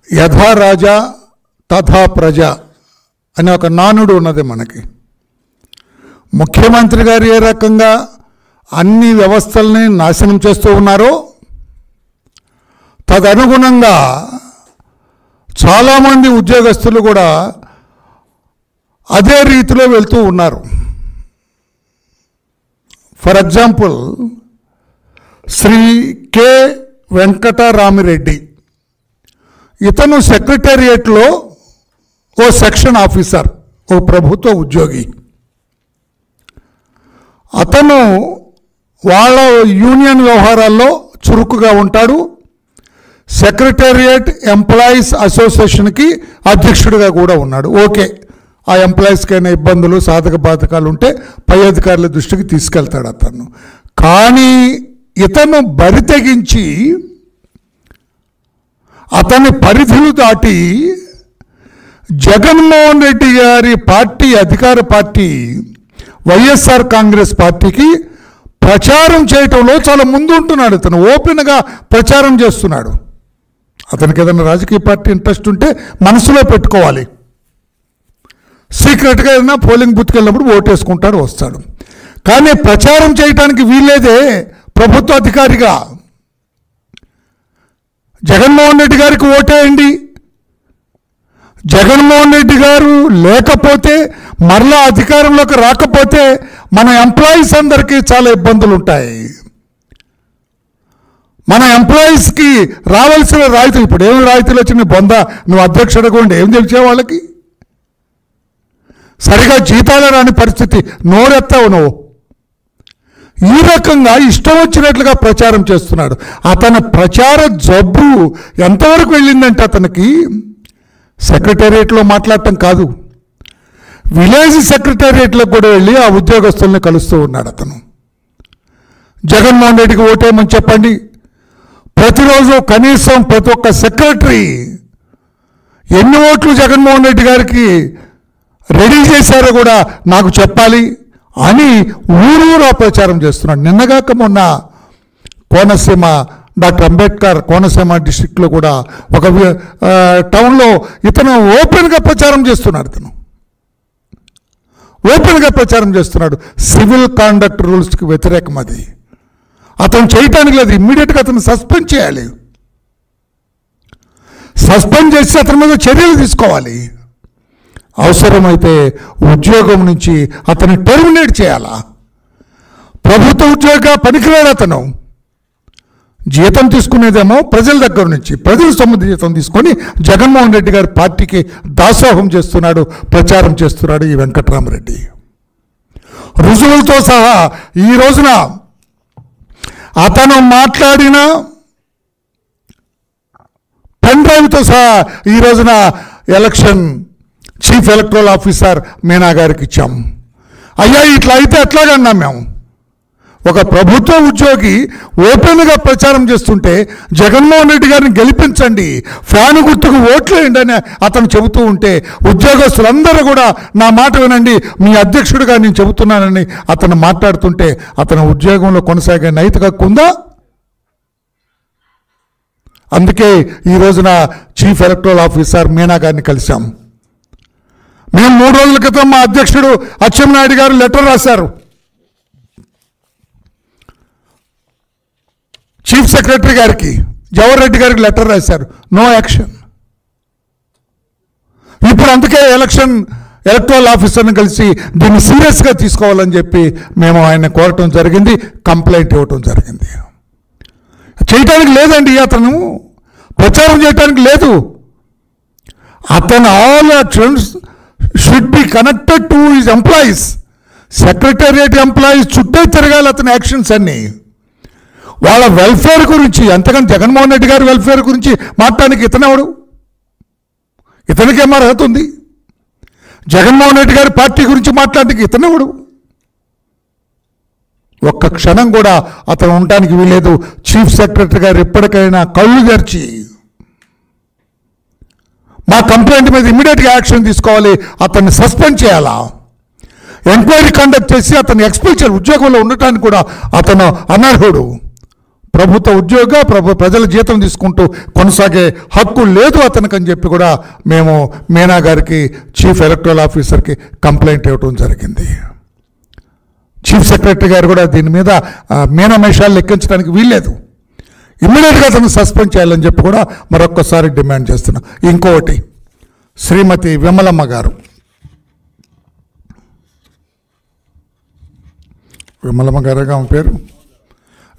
యథా రాజా తథా ప్రజ అనే ఒక నానుడు ఉన్నది మనకి. ముఖ్యమంత్రి గారు ఏ రకంగా అన్ని వ్యవస్థల్ని నాశనం చేస్తూ ఉన్నారో తదనుగుణంగా చాలామంది ఉద్యోగస్తులు కూడా అదే రీతిలో వెళ్తూ ఉన్నారు. For example Shri K Venkataramireddy, ఇతను సెక్రటేరియట్లో ఓ సెక్షన్ ఆఫీసర్, ఓ ప్రభుత్వ ఉద్యోగి. అతను వాళ్ళ యూనియన్ వ్యవహారాల్లో చురుకుగా ఉంటాడు. సెక్రటేరియట్ ఎంప్లాయీస్ అసోసియేషన్కి అధ్యక్షుడిగా కూడా ఉన్నాడు. ఓకే, ఆ ఎంప్లాయీస్కి అయినా ఇబ్బందులు సాధక బాధకాలు ఉంటే పై అధికారుల దృష్టికి తీసుకెళ్తాడు అతను. కానీ ఇతను బరి తెగించి అతని పరిధులు దాటి జగన్మోహన్ రెడ్డి గారి పార్టీ, అధికార పార్టీ వైఎస్ఆర్ కాంగ్రెస్ పార్టీకి ప్రచారం చేయటంలో చాలా ముందు ఉంటున్నాడు. ఇతను ఓపెన్గా ప్రచారం చేస్తున్నాడు. అతనికి ఏదైనా రాజకీయ పార్టీ ఇంట్రెస్ట్ ఉంటే మనసులో పెట్టుకోవాలి. సీక్రెట్గా ఏదైనా పోలింగ్ బూత్కి వెళ్ళినప్పుడు ఓటేసుకుంటాడు, వస్తాడు. కానీ ప్రచారం చేయటానికి వీల్లేదే ప్రభుత్వ అధికారిగా. జగన్మోహన్ రెడ్డి గారికి ఓటేయండి, జగన్మోహన్ రెడ్డి గారు లేకపోతే మరలా అధికారంలోకి రాకపోతే మన ఎంప్లాయీస్ అందరికీ చాలా ఇబ్బందులు ఉంటాయి. మన ఎంప్లాయీస్కి రావాల్సిన రాయితీలు, ఇప్పుడు ఏమి రాయితీలు వచ్చిన బొంద, నువ్వు అధ్యక్షుడిగా ఉండి ఏం తెలిసే వాళ్ళకి? సరిగా జీతాలు రాని పరిస్థితి, నోరెత్తావు నువ్వు. ఈ రకంగా ఇష్టం వచ్చినట్లుగా ప్రచారం చేస్తున్నాడు. అతని ప్రచార జబ్బు ఎంతవరకు వెళ్ళిందంటే అతనికి సెక్రటేరియట్లో మాట్లాడటం కాదు, విలేజ్ సెక్రటేరియట్లో కూడా వెళ్ళి ఆ ఉద్యోగస్తుల్ని కలుస్తూ ఉన్నాడు అతను. జగన్మోహన్ రెడ్డికి ఓటేయమని చెప్పండి. ప్రతిరోజు కనీసం ప్రతి ఒక్క సెక్రటరీ ఎన్ని ఓట్లు జగన్మోహన్ రెడ్డి గారికి రెడీ చేశారో కూడా నాకు చెప్పాలి అని ఊరూరా ప్రచారం చేస్తున్నాడు. నిన్నగాక మొన్న కోనసీమ, డాక్టర్ అంబేద్కర్ కోనసీమ డిస్ట్రిక్ట్లో కూడా ఒక టౌన్లో ఇతను ఓపెన్గా ప్రచారం చేస్తున్నాడు. ఓపెన్గా ప్రచారం చేస్తున్నాడు. సివిల్ కాండక్ట్ రూల్స్కి వ్యతిరేకం అది. అతను చేయటానికి లేదు, ఇమ్మీడియట్గా అతను సస్పెండ్ చేయాలి. సస్పెండ్ చేసి అతని మీద చర్యలు తీసుకోవాలి. అవసరమైతే ఉద్యోగం నుంచి అతన్ని టెర్మినేట్ చేయాలా. ప్రభుత్వ ఉద్యోగిగా పనికిరాడు అతను. జీతం తీసుకునేదేమో ప్రజల దగ్గర నుంచి, ప్రజల సొమ్ము జీతం తీసుకొని జగన్మోహన్ రెడ్డి గారి పార్టీకి దాసోహం చేస్తున్నాడు, ప్రచారం చేస్తున్నాడు ఈ వెంకటరామరెడ్డి. రుజువులతో సహా ఈ రోజున అతను మాట్లాడిన పెన్ డ్రైవ్తో సహా ఈ రోజున election chief electoral officer Meena గారికి ఇచ్చాం. అయ్యా ఇట్లా అయితే ఎట్లాగన్నాం మేము? ఒక ప్రభుత్వ ఉద్యోగి ఓపెన్గా ప్రచారం చేస్తుంటే జగన్మోహన్ రెడ్డి గారిని గెలిపించండి, ఫ్యాను గుర్తుకు ఓట్లు వేయండి అని అతను చెబుతూ ఉంటే ఉద్యోగస్తులందరూ కూడా నా మాట వినండి, మీ అధ్యక్షుడిగా నేను చెబుతున్నానని అతను మాట్లాడుతుంటే అతను ఉద్యోగంలో కొనసాగే నైతిక హక్కు ఉందా? అందుకే ఈ రోజున చీఫ్ ఎలక్టరల్ ఆఫీసర్ మీనా గారిని కలిశాం. మేము 3 రోజుల క్రితం మా అధ్యక్షుడు అచ్చెన్నాయుడు గారు లెటర్ రాశారు. చీఫ్ సెక్రటరీ గారికి, జవహర్ రెడ్డి గారికి లెటర్ రాశారు. No action. ఇప్పుడు అందుకే ఎలక్టరల్ ఆఫీసర్ని కలిసి దీన్ని సీరియస్గా తీసుకోవాలని చెప్పి మేము ఆయన కోరటం జరిగింది, కంప్లైంట్ ఇవ్వటం జరిగింది. చేయటానికి లేదండి, అతను ప్రచారం చేయటానికి లేదు. అతను all actions should be connected to his employees. Secretariat employees చుట్టే తిరగాలి అతని యాక్షన్స్ అన్నీ. వాళ్ళ వెల్ఫేర్ గురించి, అంతకని జగన్మోహన్ రెడ్డి గారి వెల్ఫేర్ గురించి మాట్లాడడానికి ఇతనెవడు? ఇతనికేం అర్హత ఉంది? జగన్మోహన్ రెడ్డి గారి పార్టీ గురించి మాట్లాడడానికి ఇతనెవడు? ఒక్క క్షణం కూడా అతను ఉండటానికి వీలేదు. చీఫ్ సెక్రటరీ గారు ఎప్పటికైనా కళ్ళు తెరిచి మా కంప్లైంట్ మీద ఇమ్మీడియట్గా యాక్షన్ తీసుకోవాలి, అతన్ని సస్పెండ్ చేయాలా, ఎంక్వైరీ కండక్ట్ చేసి అతన్ని ఎక్స్పెల్ చేయాలి. ఉద్యోగంలో ఉండటానికి కూడా అతను అనర్హుడు. ప్రభుత్వ ఉద్యోగ ప్రజల జీతం తీసుకుంటూ కొనసాగే హక్కు లేదు అతనికి అని చెప్పి కూడా మేము మీనా గారికి, చీఫ్ ఎలక్టరల్ ఆఫీసర్కి కంప్లైంట్ ఇవ్వడం జరిగింది. చీఫ్ సెక్రటరీ గారు కూడా దీని మీద మీనమేషాలు లెక్కించడానికి వీల్లేదు, ఇమ్మీడియట్గా అతను సస్పెండ్ చేయాలని చెప్పి కూడా మరొక్కసారి డిమాండ్ చేస్తున్నాం. ఇంకొకటి, శ్రీమతి విమలమ్మ గారు, విమలమ్మ గారుగా ఆమె పేరు,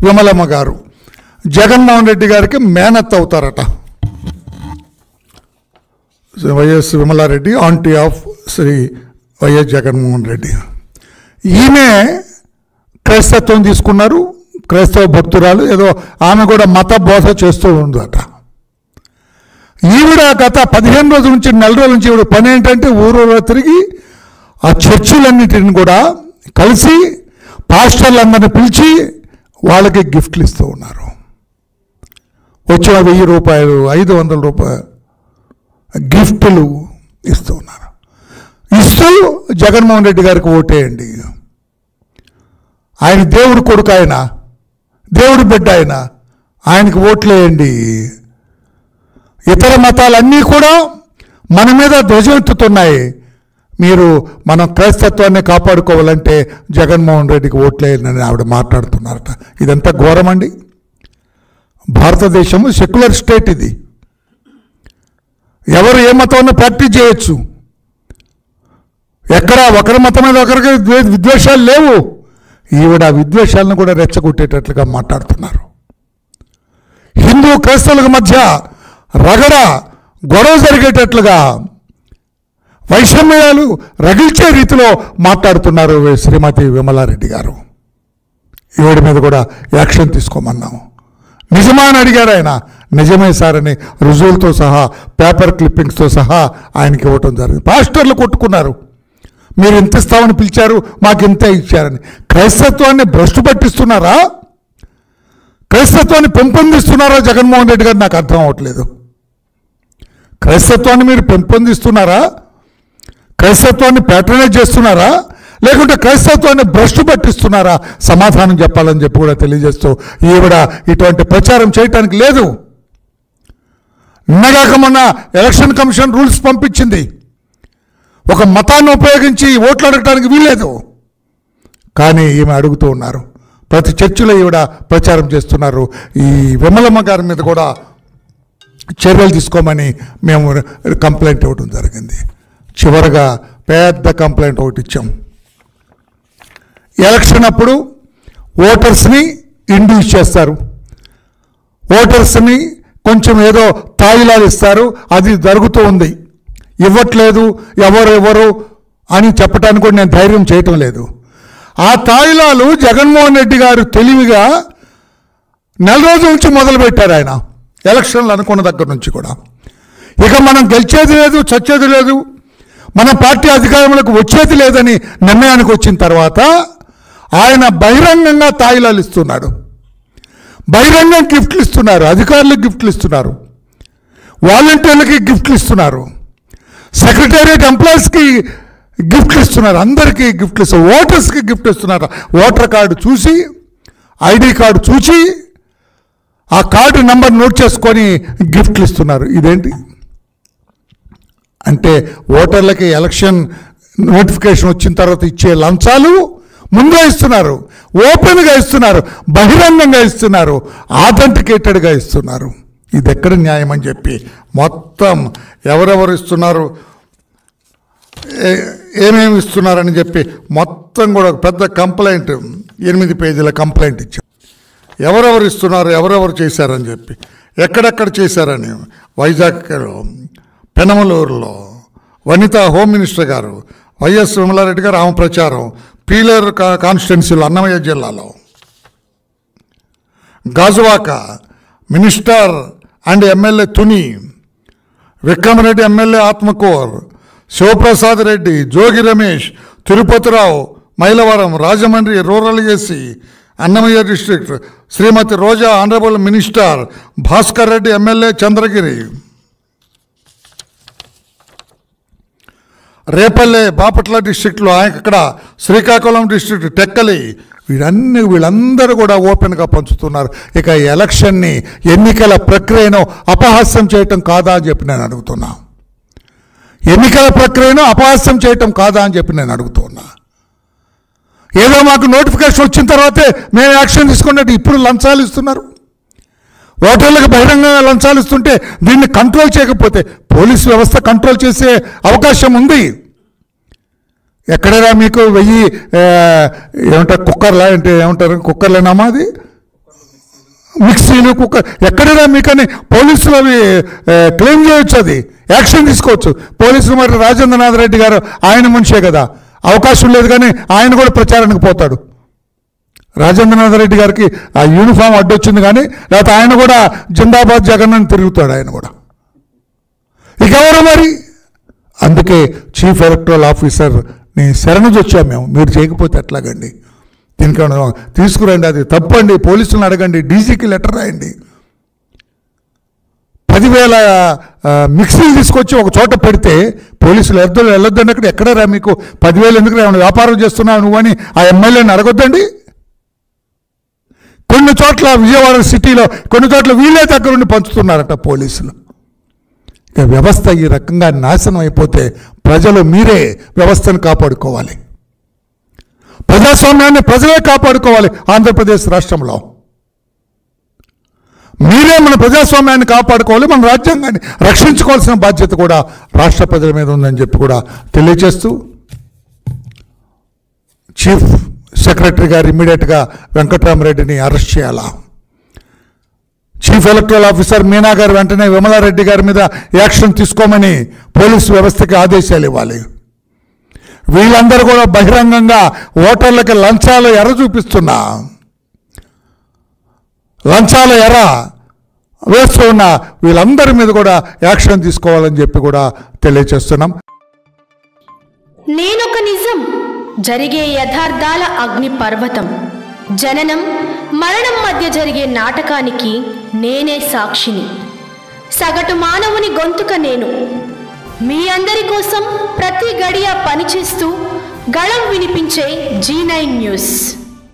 విమలమ్మ గారు జగన్మోహన్ రెడ్డి గారికి మేనత్ అవుతారట. YS Vimala Reddy aunty of Shri YS Jaganmohan Reddy. ఈమె క్రైస్తత్వం తీసుకున్నారు, క్రైస్తవ భక్తురాలు, ఏదో ఆమె కూడా మత బోధ చేస్తూ ఉందట. ఈవిడ గత 15 రోజుల నుంచి, నెల రోజుల నుంచి ఈవిడ పని ఏంటంటే ఊరూరా తిరిగి ఆ చర్చిలన్నిటిని కూడా కలిసి పాస్టర్లందరినీ పిలిచి వాళ్ళకి గిఫ్ట్లు ఇస్తూ ఉన్నారు. వచ్చిన 1000 రూపాయలు, 500 రూపాయలు గిఫ్టులు ఇస్తూ ఉన్నారు. ఇస్తూ జగన్మోహన్ రెడ్డి గారికి ఓటేయండి, ఆయన దేవుడి కొడుకు, ఆయన దేవుడి బిడ్డ, ఆయనకి ఓట్లేయండి. ఇతర మతాలన్నీ కూడా మన మీద ధ్వజమెత్తుతున్నాయి, మీరు మనం క్రైస్తత్వాన్ని కాపాడుకోవాలంటే జగన్మోహన్ రెడ్డికి ఓట్లేయని ఆవిడ మాట్లాడుతున్నారట. ఇదంతా ఘోరమండి. భారతదేశము సెక్యులర్ స్టేట్, ఇది ఎవరు ఏ మతాన్ని ప్రాక్టీస్ చేయొచ్చు, ఎక్కడ ఒకరి మతం మీద ఒకరికి విద్వేషాలు లేవు. ఈవిడ విద్వేషాలను కూడా రెచ్చగొట్టేటట్లుగా మాట్లాడుతున్నారు. హిందూ క్రైస్తవుల మధ్య రగడ గొడవ జరిగేటట్లుగా, వైషమ్యాలు రగిల్చే రీతిలో మాట్లాడుతున్నారు శ్రీమతి విమలారెడ్డి గారు. ఈవిడ మీద కూడా యాక్షన్ తీసుకోమన్నాము. నిజమా అని అడిగారు ఆయన. నిజమే సార్ అని రుజువులతో సహా, పేపర్ క్లిప్పింగ్స్తో సహా ఆయనకి ఇవ్వటం జరిగింది. పాస్టర్లు కొట్టుకున్నారు, మీరు ఇంత ఇస్తామని పిలిచారు, మాకు ఇంతే ఇచ్చారని. క్రైస్తత్వాన్ని భ్రష్టు పట్టిస్తున్నారా, క్రైస్తత్వాన్ని పెంపొందిస్తున్నారా జగన్మోహన్ రెడ్డి గారు? నాకు అర్థం అవ్వట్లేదు. క్రైస్తత్వాన్ని మీరు పెంపొందిస్తున్నారా, క్రైస్తత్వాన్ని ప్యాట్రనైజ్ చేస్తున్నారా, లేకుంటే క్రైస్తత్వాన్ని భ్రష్టు పట్టిస్తున్నారా? సమాధానం చెప్పాలని చెప్పి కూడా తెలియజేస్తూ ఈవిడ ఇటువంటి ప్రచారం చేయటానికి లేదు. నిన్నగాక మొన్న ఎలక్షన్ కమిషన్ రూల్స్ పంపించింది, ఒక మతాన్ని ఉపయోగించి ఓట్లు అడగటానికి వీల్లేదు. కానీ ఈమె అడుగుతూ ఉన్నారు, ప్రతి చర్చిలో ఈవిడ ప్రచారం చేస్తున్నారు. ఈ విమలమ్మ గారి మీద కూడా చర్యలు తీసుకోమని మేము కంప్లైంట్ ఇవ్వడం జరిగింది. చివరగా పెద్ద కంప్లైంట్ ఒకటి ఇచ్చాం. ఎలక్షన్ అప్పుడు ఓటర్స్ని ఇండ్యూస్ చేస్తారు, ఓటర్స్ని కొంచెం ఏదో తాయిలాలు ఇస్తారు, అది జరుగుతూ ఉంది. ఇవ్వట్లేదు ఎవరు అని చెప్పడానికి కూడా నేను ధైర్యం చేయటం లేదు. ఆ తాయిలాలు జగన్మోహన్ రెడ్డి గారు తెలివిగా నెల రోజుల నుంచి మొదలుపెట్టారు. ఆయన ఎలక్షన్లు అనుకున్న దగ్గర నుంచి కూడా ఇక మనం గెలిచేది లేదు, చచ్చేది లేదు, మన పార్టీ అధికారంలోకి వచ్చేది లేదని నిర్ణయానికి వచ్చిన తర్వాత ఆయన బహిరంగంగా తాయిలాలు ఇస్తున్నాడు, బహిరంగంగా గిఫ్ట్లు ఇస్తున్నారు, అధికారులకు గిఫ్ట్లు ఇస్తున్నారు, వాలంటీర్లకి గిఫ్ట్లు ఇస్తున్నారు, సెక్రటేరియట్ ఎంప్లాయీస్కి గిఫ్ట్లు ఇస్తున్నారు, అందరికీ గిఫ్ట్లు ఇస్తారు, ఓటర్స్కి గిఫ్ట్ ఇస్తున్నారు. ఓటర్ కార్డు చూసి, ఐడి కార్డు చూసి, ఆ కార్డు నెంబర్ నోట్ చేసుకొని గిఫ్ట్లు ఇస్తున్నారు. ఇదేంటి అంటే ఓటర్లకి ఎలక్షన్ నోటిఫికేషన్ వచ్చిన తర్వాత ఇచ్చే లంచాలు ముందే ఇస్తున్నారు, ఓపెన్గా ఇస్తున్నారు, బహిరంగంగా ఇస్తున్నారు, ఆథెంటికేటెడ్గా ఇస్తున్నారు. ఇది ఎక్కడ న్యాయం అని చెప్పి మొత్తం ఎవరెవరు ఇస్తున్నారు, ఏమేమి ఇస్తున్నారని చెప్పి మొత్తం కూడా పెద్ద కంప్లైంట్, 8 పేజీల కంప్లైంట్ ఇచ్చాం. ఎవరెవరు ఇస్తున్నారు, ఎవరెవరు చేశారని చెప్పి, ఎక్కడెక్కడ చేశారని. వైజాగ్లో, పెనమలూరులో వనిత హోమ్ మినిస్టర్ గారు, వైఎస్ విమలారెడ్డి గారు ఆమె ప్రచారం, పీలేరు కాన్స్టిట్యున్సీలో అన్నమయ్య జిల్లాలో, Gajuwaka minister and MLA Tuni, Vikramreddy MLA Atmakur, Shivaprasad Reddy, Jogi Ramesh, Tirupatirao, Mylavaram, Rajahmundry rural AC, Annamayya district, Shrimati Roja honourable minister, Bhaskar Reddy MLA Chandragiri, Repalle Bapatla డిస్ట్రిక్ట్లో, అక్కడ శ్రీకాకుళం డిస్ట్రిక్ట్ టెక్కలి, వీళ్ళందరూ కూడా ఓపెన్గా పంచుతున్నారు. ఇక ఎలక్షన్ని, ఎన్నికల ప్రక్రియను అపహాస్యం చేయటం కాదా అని చెప్పి నేను అడుగుతున్నా. ఎన్నికల ప్రక్రియను అపహాస్యం చేయటం కాదా అని చెప్పి నేను అడుగుతున్నా. ఏదో మాకు నోటిఫికేషన్ వచ్చిన తర్వాతే మేము యాక్షన్ తీసుకున్నట్టు ఇప్పుడు లంచాలు ఇస్తున్నారు. ఓటర్లకు బహిరంగంగా లంచాలు ఇస్తుంటే దీన్ని కంట్రోల్ చేయకపోతే పోలీసు వ్యవస్థ కంట్రోల్ చేసే అవకాశం ఉంది. ఎక్కడైనా మీకు 1000 ఏమంటారు కుక్కర్లా అంటే ఏమంటారు కుక్కర్లేనామా అది మిక్సీలు కుక్కర్ ఎక్కడైనా మీకని పోలీసులు అవి క్లెయిమ్ చేయొచ్చు, అది యాక్షన్ తీసుకోవచ్చు. పోలీసులు మరి రాజేంద్రనాథ్ రెడ్డి గారు ఆయన మనిషే కదా, అవకాశం లేదు కానీ ఆయన కూడా ప్రచారానికి పోతాడు. రాజేంద్రనాథ్ రెడ్డి గారికి ఆ యూనిఫామ్ అడ్డొచ్చింది కానీ లేకపోతే ఆయన కూడా జిందాబాద్ జగన్ అని తిరుగుతాడు ఆయన కూడా. ఇక ఎవరు మరి? అందుకే చీఫ్ ఎలక్టరల్ ఆఫీసర్ని శరణుజొచ్చాం మేము. మీరు చేయకపోతే ఎట్లాగండి? దీనికి తీసుకురండి, అది తప్పండి, పోలీసులను అడగండి, డీజీకి లెటర్ రాయండి. 10,000 మిక్సీలు తీసుకొచ్చి ఒక చోట పెడితే పోలీసులు వెళ్ళొద్దండి. అక్కడ ఎక్కడరా మీకు 10,000 ఎందుకు ఏమైనా వ్యాపారం చేస్తున్నావు నువ్వు అని ఆ ఎమ్మెల్యేని అడగొద్దండి. కొన్ని చోట్ల విజయవాడ సిటీలో కొన్ని చోట్ల వీళ్ళే దగ్గరుండి పంచుతున్నారట పోలీసులు. ఇక వ్యవస్థ ఈ రకంగా నాశనం అయిపోతే ప్రజలు మీరే వ్యవస్థను కాపాడుకోవాలి. ప్రజాస్వామ్యాన్ని ప్రజలే కాపాడుకోవాలి. ఆంధ్రప్రదేశ్ రాష్ట్రంలో మీరే మన ప్రజాస్వామ్యాన్ని కాపాడుకోవాలి. మన రాజ్యాంగాన్ని రక్షించుకోవాల్సిన బాధ్యత కూడా రాష్ట్ర ప్రజల మీద ఉందని చెప్పి కూడా తెలియజేస్తూ చీఫ్ సెక్రటరీ గారు ఇమ్మీడియట్గా వెంకట్రామరెడ్డిని అరెస్ట్ చేయాలా, చీఫ్ ఎలక్టరల్ ఆఫీసర్ మీనా గారు వెంటనే విమలారెడ్డి గారి మీద యాక్షన్ తీసుకోమని పోలీసు వ్యవస్థకి ఆదేశాలు ఇవ్వాలి. వీళ్ళందరూ కూడా బహిరంగంగా ఓటర్లకి లంచాలు ఎర్ర చూపిస్తున్నా, లంచాల ఎర్ర వేస్తూ ఉన్న వీళ్ళందరి మీద కూడా యాక్షన్ తీసుకోవాలని చెప్పి కూడా తెలియజేస్తున్నాం. నేనొక నిజం, జరిగే యథార్థాల అగ్ని పర్వతం, జననం మరణం మధ్య జరిగే నాటకానికి నేనే సాక్షిని, సగటు మానవుని గొంతుక నేను. మీ అందరి కోసం ప్రతి గడియ పనిచేస్తూ గళం వినిపించే G9 న్యూస్.